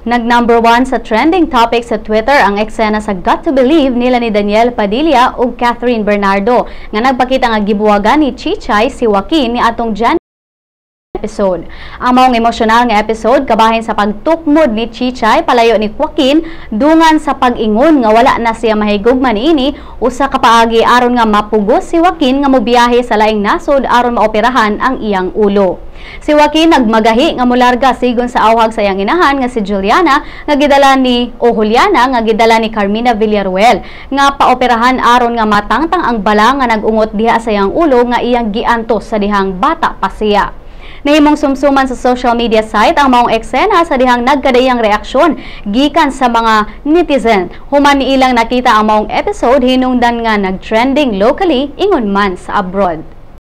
Nag-number 1 sa trending topic sa Twitter ang eksena sa Got to Believe nila ni Daniel Padilla ug Catherine Bernardo nga nagpakita nga gibuwagan ni Chichay si Joaquin ni atong Jan episode. Ang maong emosyonal nga episode kabahin sa pagtukmod ni Chichay palayo ni Joaquin dungan sa pag-ingon nga wala na siya mahigugman niini usa ka paagi aron nga mapugos si Joaquin nga mobiyahe sa laing nasod aron maoperahan ang iyang ulo. Si Joaquin nagmagahi nga molarga sigon sa awhag sa iyang inahan nga si Juliana nga gidala ni Juliana nga gidala ni Carmina Villaruel nga paoperahan aron nga matangtang ang bala nga nagungot diha sa iyang ulo nga iyang giantos sa dihang bata pa siya. Nahimong sumsuman sa social media site ang maong eksena sa dihang nagkadayang reaksyon gikan sa mga netizen. Human ni ilang nakita ang maong episode hinungdan nga nag-trending locally ingon man sa abroad.